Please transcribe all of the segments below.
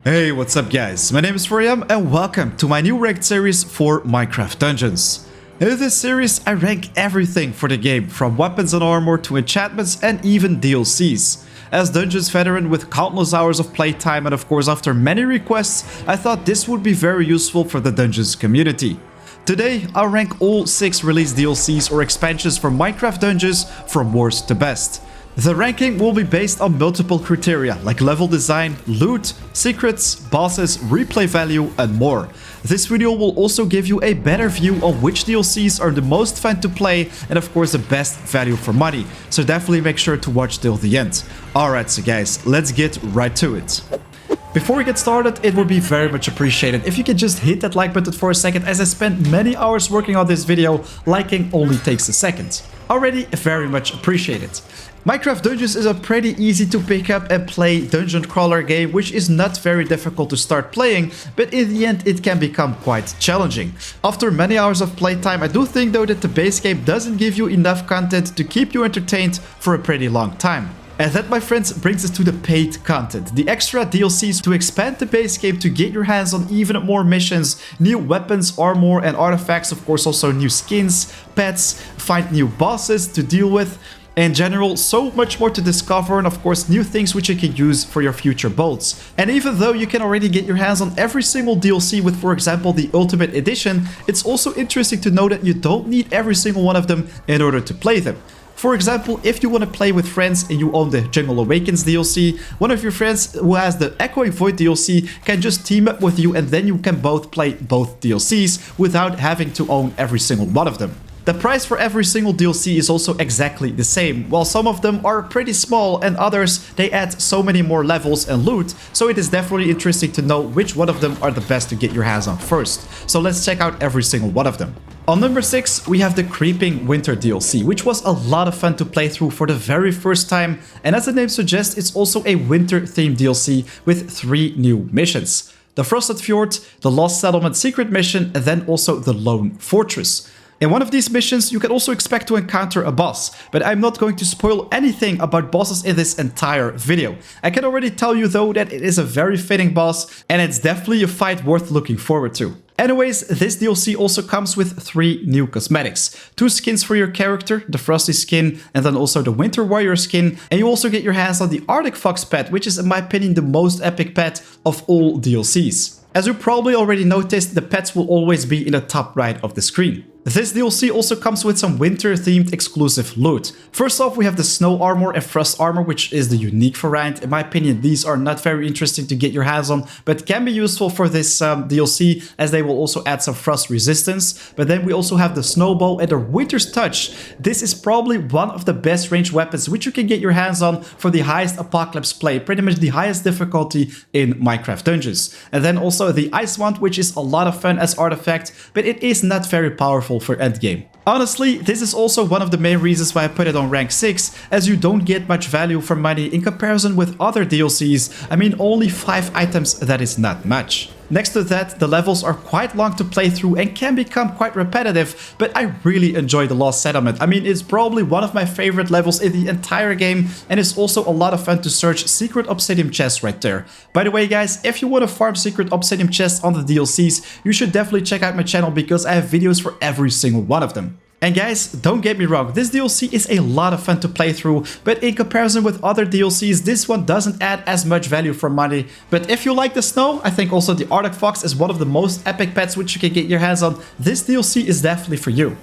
Hey, what's up guys? My name is Rayam and welcome to my new ranked series for Minecraft Dungeons. In this series, I rank everything for the game, from weapons and armor to enchantments and even DLCs. As Dungeons veteran with countless hours of playtime and of course after many requests, I thought this would be very useful for the Dungeons community. Today, I'll rank all 6 released DLCs or expansions for Minecraft Dungeons from worst to best. The ranking will be based on multiple criteria like level design, loot, secrets, bosses, replay value and more. This video will also give you a better view on which DLCs are the most fun to play and of course the best value for money, so definitely make sure to watch till the end. Alright, so guys, let's get right to it. Before we get started, it would be very much appreciated if you could just hit that like button for a second, as I spent many hours working on this video. Liking only takes a second. Already very much appreciated. Minecraft Dungeons is a pretty easy to pick up and play dungeon crawler game which is not very difficult to start playing, but in the end it can become quite challenging. After many hours of playtime, I do think though that the base game doesn't give you enough content to keep you entertained for a pretty long time. And that, my friends, brings us to the paid content, the extra DLCs to expand the base game, to get your hands on even more missions, new weapons, armor and artifacts, of course also new skins, pets, find new bosses to deal with. In general, so much more to discover and of course new things which you can use for your future builds. And even though you can already get your hands on every single DLC with, for example, the Ultimate Edition, it's also interesting to know that you don't need every single one of them in order to play them. For example, if you want to play with friends and you own the Jungle Awakens DLC, one of your friends who has the Echoing Void DLC can just team up with you and then you can both play both DLCs without having to own every single one of them. The price for every single DLC is also exactly the same, while some of them are pretty small and others they add so many more levels and loot, so it is definitely interesting to know which one of them are the best to get your hands on first. So let's check out every single one of them. On number 6, we have the Creeping Winter DLC, which was a lot of fun to play through for the very first time, and as the name suggests, it's also a winter themed DLC with 3 new missions. The Frosted Fjord, the Lost Settlement secret mission, and then also the Lone Fortress. In one of these missions, you can also expect to encounter a boss, but I'm not going to spoil anything about bosses in this entire video. I can already tell you though that it is a very fitting boss, and it's definitely a fight worth looking forward to. Anyways, this DLC also comes with 3 new cosmetics. 2 skins for your character, the Frosty skin and then also the Winter Warrior skin. And you also get your hands on the Arctic Fox pet, which is in my opinion the most epic pet of all DLCs. As you probably already noticed, the pets will always be in the top right of the screen. This DLC also comes with some winter-themed exclusive loot. First off, we have the Snow Armor and Frost Armor, which is the unique variant. In my opinion, these are not very interesting to get your hands on, but can be useful for this DLC, as they will also add some frost resistance. But then we also have the Snowbow and the Winter's Touch. This is probably one of the best ranged weapons which you can get your hands on for the highest Apocalypse play, pretty much the highest difficulty in Minecraft Dungeons. And then also the Ice Wand, which is a lot of fun as artifact, but it is not very powerful for endgame. Honestly, this is also one of the main reasons why I put it on rank 6, as you don't get much value for money in comparison with other DLCs. I mean, only 5 items, that is not much. Next to that, the levels are quite long to play through and can become quite repetitive, but I really enjoy the Lost Settlement. I mean, it's probably one of my favorite levels in the entire game, and it's also a lot of fun to search secret obsidian chests right there. By the way guys, if you want to farm secret obsidian chests on the DLCs, you should definitely check out my channel because I have videos for every single one of them. And guys, don't get me wrong, this DLC is a lot of fun to play through, but in comparison with other DLCs, this one doesn't add as much value for money. But if you like the snow, I think also the Arctic Fox is one of the most epic pets which you can get your hands on. This DLC is definitely for you.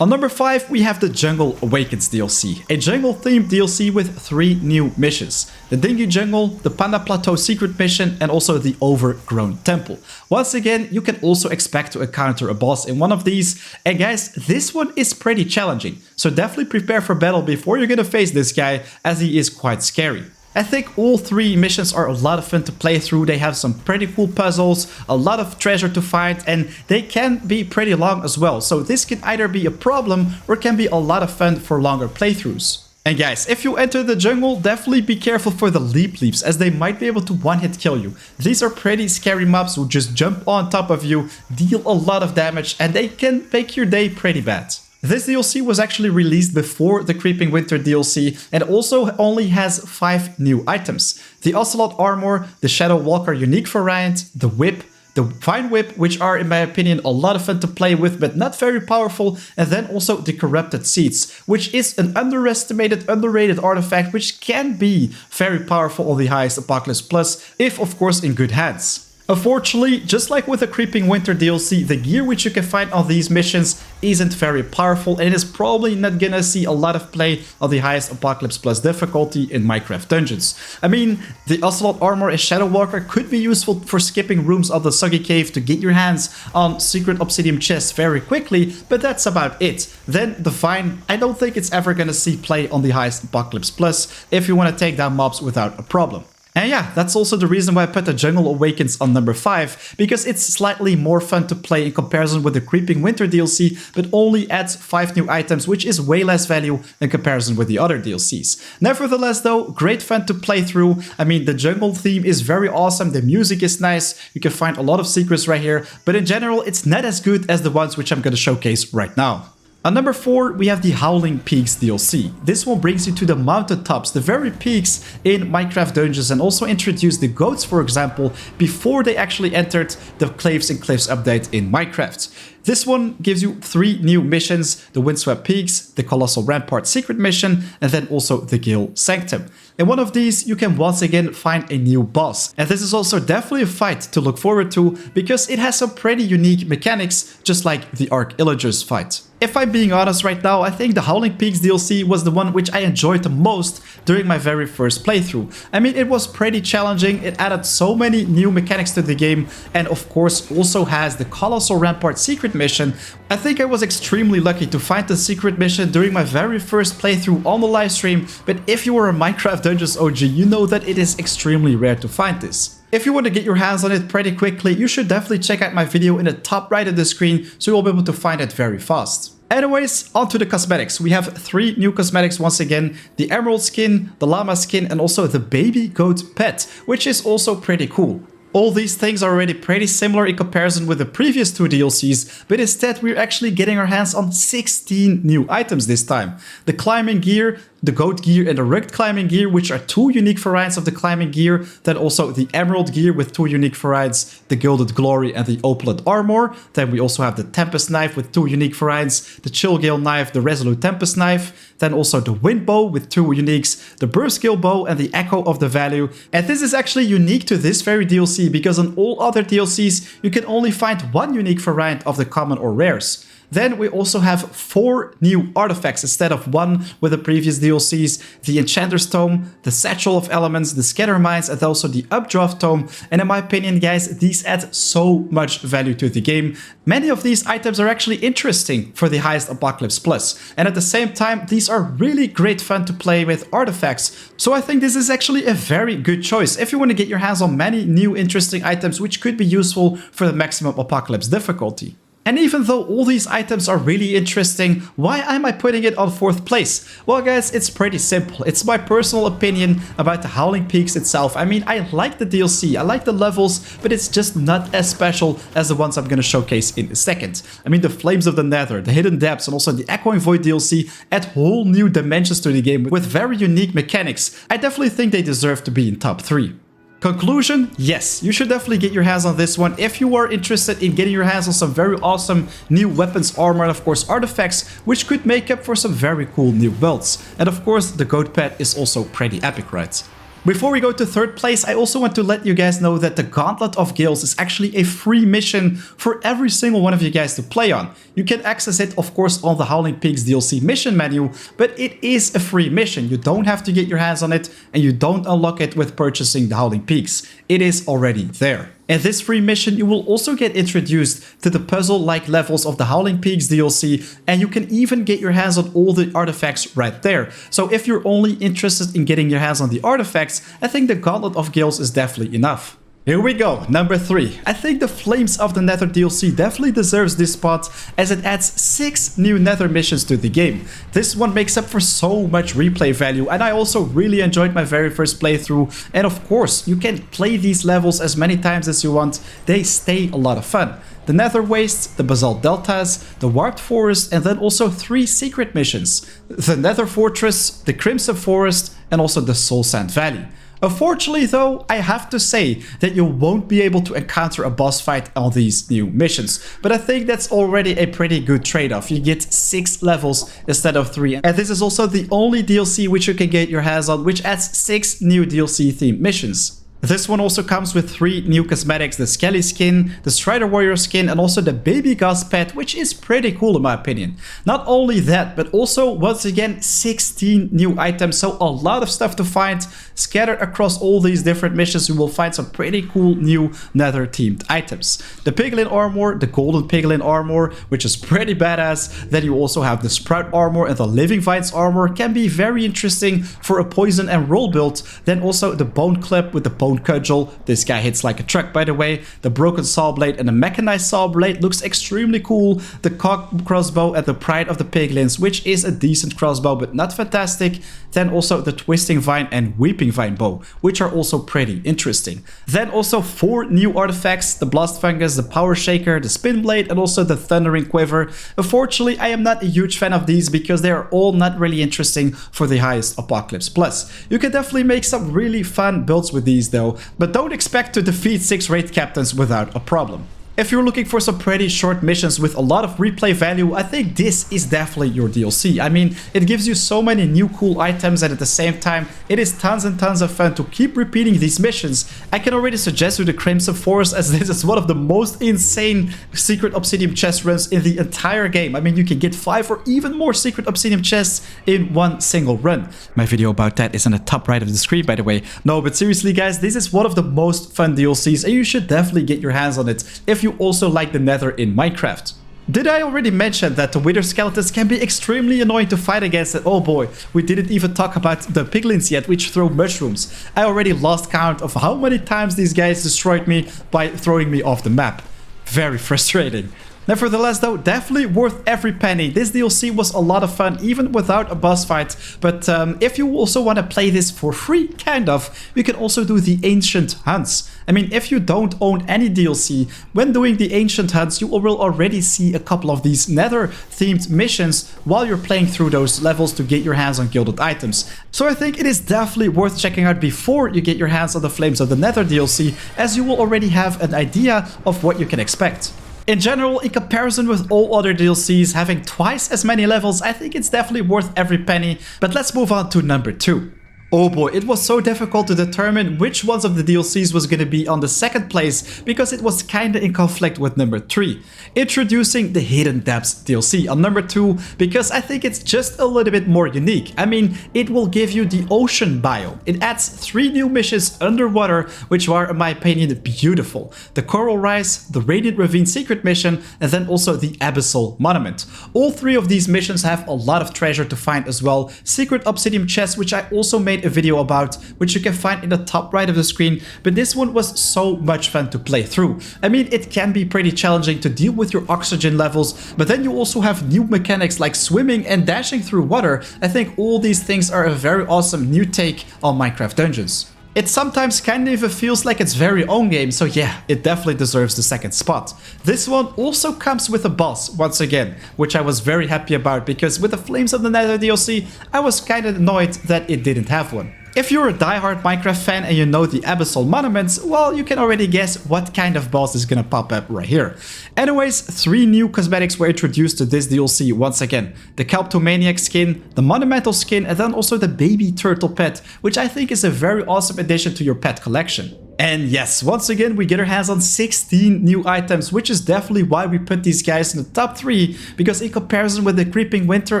On number 5, we have the Jungle Awakens DLC, a jungle-themed DLC with 3 new missions. The Dingy Jungle, the Panda Plateau secret mission, and also the Overgrown Temple. Once again, you can also expect to encounter a boss in one of these. And guys, this one is pretty challenging, so definitely prepare for battle before you're gonna face this guy, as he is quite scary. I think all 3 missions are a lot of fun to play through. They have some pretty cool puzzles, a lot of treasure to find, and they can be pretty long as well. So this can either be a problem or can be a lot of fun for longer playthroughs. And guys, if you enter the jungle, definitely be careful for the leaps, as they might be able to one-hit kill you. These are pretty scary mobs who just jump on top of you, deal a lot of damage, and they can make your day pretty bad. This DLC was actually released before the Creeping Winter DLC and also only has 5 new items. The Ocelot Armor, the Shadow Walker unique variant, the Whip, the Vine Whip, which are in my opinion a lot of fun to play with but not very powerful, and then also the Corrupted Seeds, which is an underrated artifact which can be very powerful on the highest Apocalypse Plus if of course in good hands. Unfortunately, just like with the Creeping Winter DLC, the gear which you can find on these missions isn't very powerful and it is probably not gonna see a lot of play on the highest Apocalypse Plus difficulty in Minecraft Dungeons. I mean, the Ocelot Armor and Shadow Walker could be useful for skipping rooms of the Soggy Cave to get your hands on secret obsidian chests very quickly, but that's about it. Then the Vine, I don't think it's ever gonna see play on the highest Apocalypse Plus if you want to take down mobs without a problem. And yeah, that's also the reason why I put the Jungle Awakens on number 5, because it's slightly more fun to play in comparison with the Creeping Winter DLC, but only adds 5 new items, which is way less value in comparison with the other DLCs. Nevertheless though, great fun to play through. I mean, the jungle theme is very awesome, the music is nice, you can find a lot of secrets right here, but in general it's not as good as the ones which I'm going to showcase right now. On number 4, we have the Howling Peaks DLC. This one brings you to the mountain tops, the very peaks in Minecraft Dungeons, and also introduced the goats, for example, before they actually entered the Caves and Cliffs update in Minecraft. This one gives you 3 new missions, the Windswept Peaks, the Colossal Rampart secret mission, and then also the Gale Sanctum. In one of these, you can once again find a new boss. And this is also definitely a fight to look forward to, because it has some pretty unique mechanics, just like the Arch Illagers fight. If I'm being honest right now, I think the Howling Peaks DLC was the one which I enjoyed the most during my very first playthrough. I mean, it was pretty challenging, it added so many new mechanics to the game, and of course also has the Colossal Rampart secret mission. I think I was extremely lucky to find the secret mission during my very first playthrough on the live stream, but if you are a Minecraft Dungeons OG, you know that it is extremely rare to find this. If you want to get your hands on it pretty quickly, you should definitely check out my video in the top right of the screen, so you'll be able to find it very fast. Anyways, onto the cosmetics. We have 3 new cosmetics once again, the emerald skin, the llama skin, and also the baby goat pet, which is also pretty cool. All these things are already pretty similar in comparison with the previous 2 DLCs, but instead we're actually getting our hands on 16 new items this time. The climbing gear, the goat gear, and the rugged climbing gear, which are 2 unique variants of the climbing gear. Then also the emerald gear with 2 unique variants, the gilded glory and the opulent armor. Then we also have the tempest knife with 2 unique variants, the chill gale knife, the resolute tempest knife. Then also the wind bow with 2 uniques, the burst gale bow and the echo of the value. And this is actually unique to this very DLC, because on all other DLCs you can only find 1 unique variant of the common or rares. Then we also have 4 new artifacts instead of 1 with the previous DLCs. The Enchanter's Tome, the Satchel of Elements, the Scatter Mines, and also the Updraft Tome. And in my opinion, guys, these add so much value to the game. Many of these items are actually interesting for the highest Apocalypse Plus. And at the same time, these are really great fun to play with artifacts. So I think this is actually a very good choice if you want to get your hands on many new interesting items which could be useful for the maximum Apocalypse difficulty. And even though all these items are really interesting, why am I putting it on 4th place? Well guys, it's pretty simple. It's my personal opinion about the Howling Peaks itself. I mean, I like the DLC, I like the levels, but it's just not as special as the ones I'm gonna showcase in a second. I mean, the Flames of the Nether, the Hidden Depths, and also the Echoing Void DLC add whole new dimensions to the game with very unique mechanics. I definitely think they deserve to be in top 3. Conclusion, yes, you should definitely get your hands on this one if you are interested in getting your hands on some very awesome new weapons, armor, and of course artifacts, which could make up for some very cool new builds. And of course, the goat pet is also pretty epic, right? Before we go to 3rd place, I also want to let you guys know that the Gauntlet of Gales is actually a free mission for every single one of you guys to play on. You can access it, of course, on the Howling Peaks DLC mission menu, but it is a free mission. You don't have to get your hands on it, and you don't unlock it with purchasing the Howling Peaks. It is already there. In this free mission, you will also get introduced to the puzzle-like levels of the Howling Peaks DLC, and you can even get your hands on all the artifacts right there. So if you're only interested in getting your hands on the artifacts, I think the Gauntlet of Gales is definitely enough. Here we go, number 3. I think the Flames of the Nether DLC definitely deserves this spot as it adds 6 new Nether missions to the game. This one makes up for so much replay value, and I also really enjoyed my very first playthrough. And of course, you can play these levels as many times as you want. They stay a lot of fun. The Nether Wastes, the Basalt Deltas, the Warped Forest, and then also 3 secret missions. The Nether Fortress, the Crimson Forest, and also the Soul Sand Valley. Unfortunately though, I have to say that you won't be able to encounter a boss fight on these new missions. But I think that's already a pretty good trade-off. You get 6 levels instead of 3. And this is also the only DLC which you can get your hands on, which adds 6 new DLC themed missions. This one also comes with 3 new cosmetics, the Skelly skin, the Strider Warrior skin, and also the Baby Gus pet, which is pretty cool in my opinion. Not only that, but also once again 16 new items, so a lot of stuff to find. Scattered across all these different missions, you will find some pretty cool new Nether themed items. The Piglin armor, the Golden Piglin armor, which is pretty badass. Then you also have the Sprout armor, and the Living Vines armor can be very interesting for a poison and roll build. Then also the Bone Clip with the Bone Cudgel. This guy hits like a truck, by the way. The Broken Saw Blade and the Mechanized Saw Blade looks extremely cool. The Cock Crossbow and the Pride of the Piglins, which is a decent crossbow but not fantastic. Then also the Twisting Vine and Weeping Vine bow, which are also pretty interesting. Then also 4 new artifacts, the Blast Fungus, the Power Shaker, the Spin Blade, and also the Thundering Quiver. Unfortunately, I am not a huge fan of these because they are all not really interesting for the highest Apocalypse Plus. You can definitely make some really fun builds with these though, but don't expect to defeat 6 raid captains without a problem. If you're looking for some pretty short missions with a lot of replay value, I think this is definitely your DLC. I mean, it gives you so many new cool items, and at the same time, it is tons and tons of fun to keep repeating these missions. I can already suggest you the Crimson Forest, as this is one of the most insane secret obsidian chest runs in the entire game. I mean, you can get 5 or even more secret obsidian chests in one single run. My video about that is in the top right of the screen, by the way. No, but seriously guys, this is one of the most fun DLCs, and you should definitely get your hands on it if you also like the Nether in Minecraft. Did I already mention that the Wither Skeletons can be extremely annoying to fight against? And oh boy, we didn't even talk about the Piglins yet, which throw mushrooms. I already lost count of how many times these guys destroyed me by throwing me off the map. Very frustrating. Nevertheless though, definitely worth every penny. This DLC was a lot of fun even without a boss fight. But if you also want to play this for free, kind of, you can also do the Ancient Hunts. I mean, if you don't own any DLC, when doing the Ancient Hunts, you will already see a couple of these Nether themed missions while you're playing through those levels to get your hands on gilded items. So I think it is definitely worth checking out before you get your hands on the Flames of the Nether DLC, as you will already have an idea of what you can expect. In general, in comparison with all other DLCs having twice as many levels, I think it's definitely worth every penny. But let's move on to number 2. Oh boy, it was so difficult to determine which ones of the DLCs was going to be on the second place because it was kinda in conflict with number 3. Introducing the Hidden Depths DLC on number 2 because I think it's just a little bit more unique. I mean, it will give you the ocean biome. It adds 3 new missions underwater, which are, in my opinion, beautiful. The Coral Rise, the Radiant Ravine secret mission, and then also the Abyssal Monument. All 3 of these missions have a lot of treasure to find as well. Secret obsidian chests, which I also made a video about, which you can find in the top right of the screen, but this one was so much fun to play through. I mean, it can be pretty challenging to deal with your oxygen levels, but then you also have new mechanics like swimming and dashing through water. I think all these things are a very awesome new take on Minecraft Dungeons. It sometimes kind of even feels like its very own game, so yeah, it definitely deserves the second spot. This one also comes with a boss, once again, which I was very happy about because with the Flames of the Nether DLC, I was kind of annoyed that it didn't have one. If you're a diehard Minecraft fan and you know the Abyssal Monuments, well, you can already guess what kind of boss is gonna pop up right here. Anyways, 3 new cosmetics were introduced to this DLC once again. The Kelptomaniac skin, the Monumental skin, and then also the Baby Turtle pet, which I think is a very awesome addition to your pet collection. And yes, once again, we get our hands on 16 new items, which is definitely why we put these guys in the top 3, because in comparison with the Creeping Winter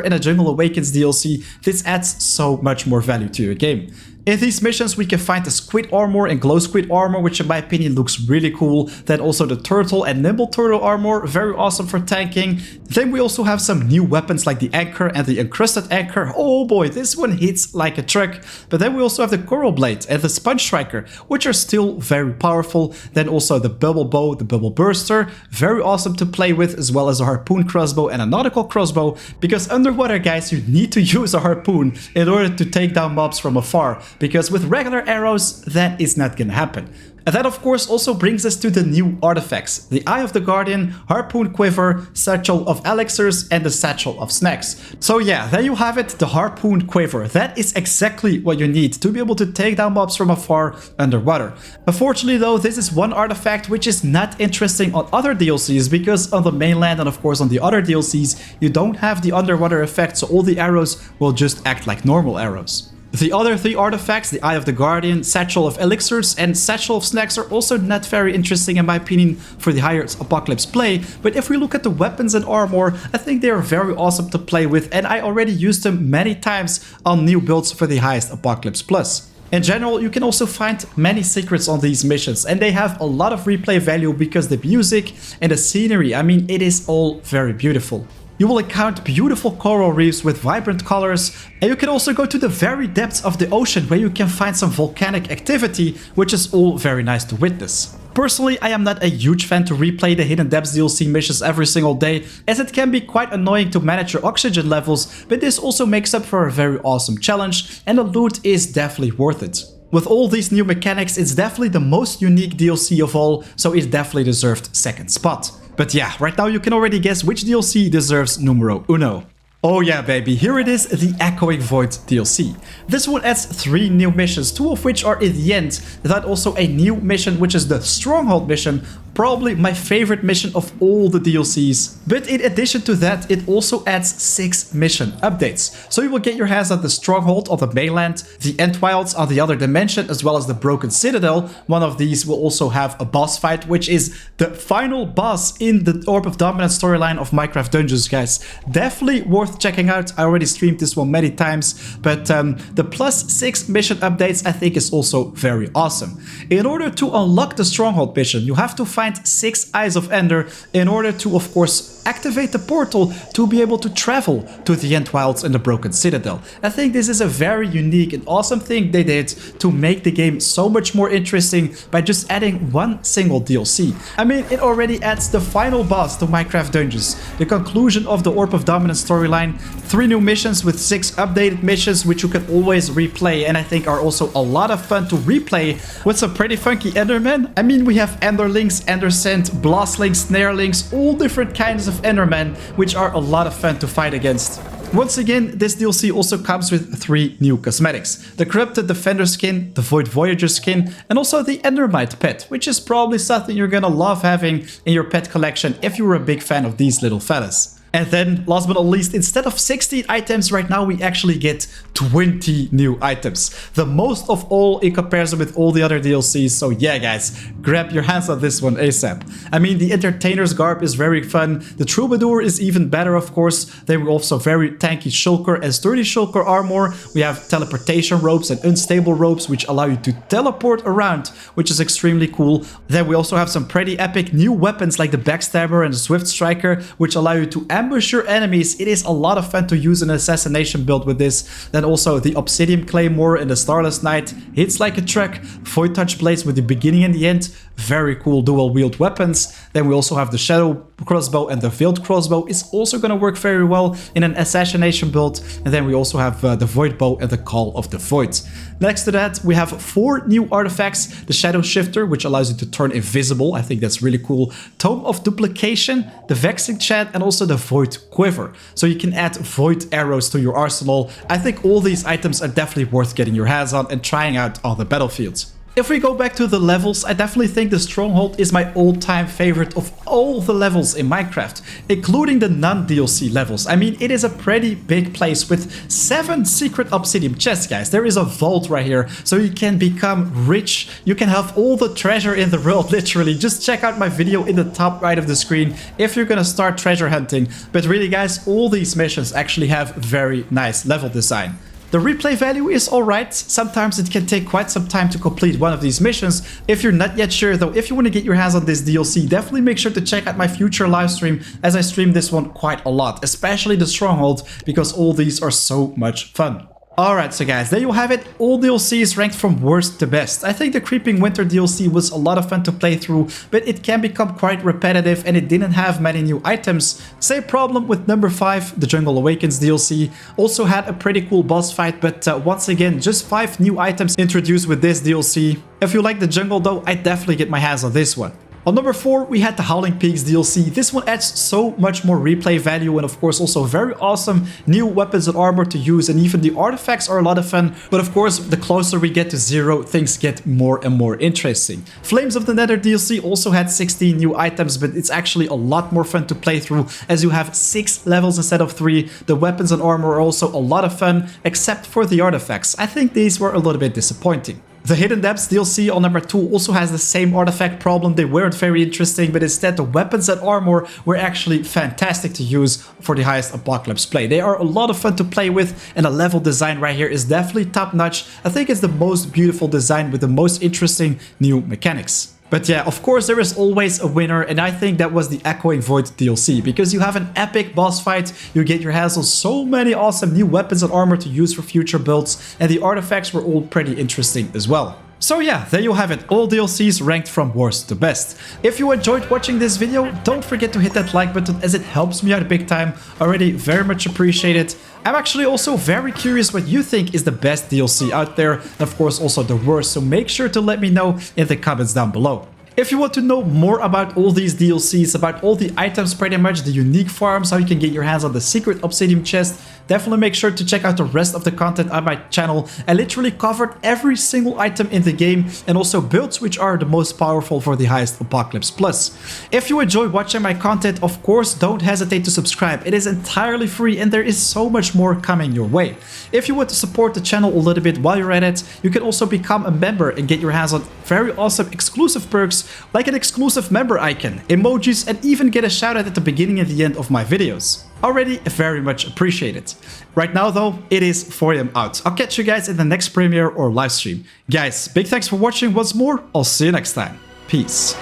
and the Jungle Awakens DLC, this adds so much more value to your game. In these missions, we can find the squid armor and glow squid armor, which in my opinion looks really cool. Then also the turtle and nimble turtle armor, very awesome for tanking. Then we also have some new weapons like the anchor and the encrusted anchor. Oh boy, this one hits like a truck. But then we also have the coral blade and the sponge striker, which are still very powerful. Then also the bubble bow, the bubble burster, very awesome to play with, as well as a harpoon crossbow and a nautical crossbow. Because underwater, guys, you need to use a harpoon in order to take down mobs from afar. Because with regular arrows, that is not gonna happen. And that of course also brings us to the new artifacts. The Eye of the Guardian, Harpoon Quiver, Satchel of Elixirs, and the Satchel of Snacks. So yeah, there you have it, the Harpoon Quiver. That is exactly what you need to be able to take down mobs from afar underwater. Unfortunately though, this is one artifact which is not interesting on other DLCs, because on the mainland and of course on the other DLCs, you don't have the underwater effect, so all the arrows will just act like normal arrows. The other three artifacts, the Eye of the Guardian, Satchel of Elixirs, and Satchel of Snacks, are also not very interesting in my opinion for the higher Apocalypse play, but if we look at the weapons and armor, I think they are very awesome to play with, and I already used them many times on new builds for the highest Apocalypse Plus. In general, you can also find many secrets on these missions, and they have a lot of replay value because the music and the scenery, I mean, it is all very beautiful. You will encounter beautiful coral reefs with vibrant colors, and you can also go to the very depths of the ocean where you can find some volcanic activity, which is all very nice to witness. Personally, I am not a huge fan to replay the Hidden Depths DLC missions every single day, as it can be quite annoying to manage your oxygen levels, but this also makes up for a very awesome challenge, and the loot is definitely worth it. With all these new mechanics, it's definitely the most unique DLC of all, so it definitely deserved second spot. But yeah, right now you can already guess which DLC deserves numero uno. Oh yeah baby, here it is, the Echoing Void DLC. This one adds 3 new missions, 2 of which are in the end. That also a new mission, which is the Stronghold mission, probably my favorite mission of all the DLCs. But in addition to that, it also adds 6 mission updates. So you will get your hands on the Stronghold on the mainland, the Endwilds on the other dimension, as well as the Broken Citadel. One of these will also have a boss fight, which is the final boss in the Orb of Dominance storyline of Minecraft Dungeons, guys. Definitely worth checking out. I already streamed this one many times, but the plus 6 mission updates I think is also very awesome. In order to unlock the Stronghold mission, you have to find 6 Eyes of Ender in order to, of course, activate the portal to be able to travel to the Endwilds and the Broken Citadel. I think this is a very unique and awesome thing they did to make the game so much more interesting by just adding one single DLC. I mean, it already adds the final boss to Minecraft Dungeons, the conclusion of the Orb of Dominance storyline, 3 new missions with 6 updated missions which you can always replay, and I think are also a lot of fun to replay with some pretty funky Endermen. I mean, we have Enderlings, Endersent, Blastlings, Snarelings, all different kinds of Endermen, which are a lot of fun to fight against. Once again, this DLC also comes with 3 new cosmetics. The Corrupted Defender skin, the Void Voyager skin, and also the Endermite pet, which is probably something you're gonna love having in your pet collection if you're a big fan of these little fellas. And then, last but not least, instead of 16 items right now, we actually get 20 new items. The most of all in comparison with all the other DLCs. So yeah, guys, grab your hands on this one ASAP. I mean, the Entertainer's Garb is very fun. The Troubadour is even better, of course. They were also very tanky Shulker and sturdy Shulker armor. We have teleportation ropes and unstable ropes, which allow you to teleport around, which is extremely cool. Then we also have some pretty epic new weapons like the Backstabber and the Swift Striker, which allow you to ambush your enemies. It is a lot of fun to use an assassination build with this. Then also the Obsidian Claymore and the Starless Knight hits like a truck. Void Touch Blades with the beginning and the end. Very cool dual wield weapons. Then we also have the Shadow Crossbow, and the Veiled Crossbow is also going to work very well in an assassination build. And then we also have the Void Bow and the Call of the Void. Next to that, we have 4 new artifacts. The Shadow Shifter, which allows you to turn invisible. I think that's really cool. Tome of Duplication, the Vexing Chat, and also the Void Quiver. So you can add Void arrows to your arsenal. I think all these items are definitely worth getting your hands on and trying out on the battlefields. If we go back to the levels, I definitely think the Stronghold is my all-time favorite of all the levels in Minecraft, including the non-DLC levels. I mean, it is a pretty big place with 7 secret obsidian chests, guys. There is a vault right here, so you can become rich. You can have all the treasure in the world, literally. Just check out my video in the top right of the screen if you're gonna start treasure hunting. But really, guys, all these missions actually have very nice level design. The replay value is alright. Sometimes it can take quite some time to complete one of these missions. If you're not yet sure though, if you want to get your hands on this DLC, definitely make sure to check out my future live stream, as I stream this one quite a lot, especially the Stronghold, because all these are so much fun. Alright, so guys, there you have it. All DLCs ranked from worst to best. I think the Creeping Winter DLC was a lot of fun to play through, but it can become quite repetitive and it didn't have many new items. Same problem with number 5, the Jungle Awakens DLC. Also had a pretty cool boss fight, but once again, just 5 new items introduced with this DLC. If you like the jungle though, I'd definitely get my hands on this one. On number 4, we had the Howling Peaks DLC. This one adds so much more replay value and of course also very awesome new weapons and armor to use, and even the artifacts are a lot of fun. But of course, the closer we get to 0, things get more and more interesting. Flames of the Nether DLC also had 16 new items, but it's actually a lot more fun to play through as you have 6 levels instead of 3. The weapons and armor are also a lot of fun, except for the artifacts. I think these were a little bit disappointing. The Hidden Depths DLC on number 2 also has the same artifact problem. They weren't very interesting, but instead the weapons and armor were actually fantastic to use for the highest apocalypse play. They are a lot of fun to play with, and the level design right here is definitely top notch. I think it's the most beautiful design with the most interesting new mechanics. But yeah, of course there is always a winner, and I think that was the Echoing Void DLC, because you have an epic boss fight, you get your hands on so many awesome new weapons and armor to use for future builds, and the artifacts were all pretty interesting as well. So yeah, there you have it, all DLCs ranked from worst to best. If you enjoyed watching this video, don't forget to hit that like button, as it helps me out big time. Already very much appreciated. I'm actually also very curious what you think is the best DLC out there, and of course also the worst, so make sure to let me know in the comments down below. If you want to know more about all these DLCs, about all the items pretty much, the unique farms, how you can get your hands on the secret obsidian chest, definitely make sure to check out the rest of the content on my channel. I literally covered every single item in the game, and also builds which are the most powerful for the highest Apocalypse Plus. If you enjoy watching my content, of course don't hesitate to subscribe. It is entirely free and there is so much more coming your way. If you want to support the channel a little bit while you're at it, you can also become a member and get your hands on very awesome exclusive perks, like an exclusive member icon, emojis, and even get a shout out at the beginning and the end of my videos. Already very much appreciated. Right now though, it is 4 AM out. I'll catch you guys in the next premiere or live stream. Guys, big thanks for watching once more. I'll see you next time. Peace.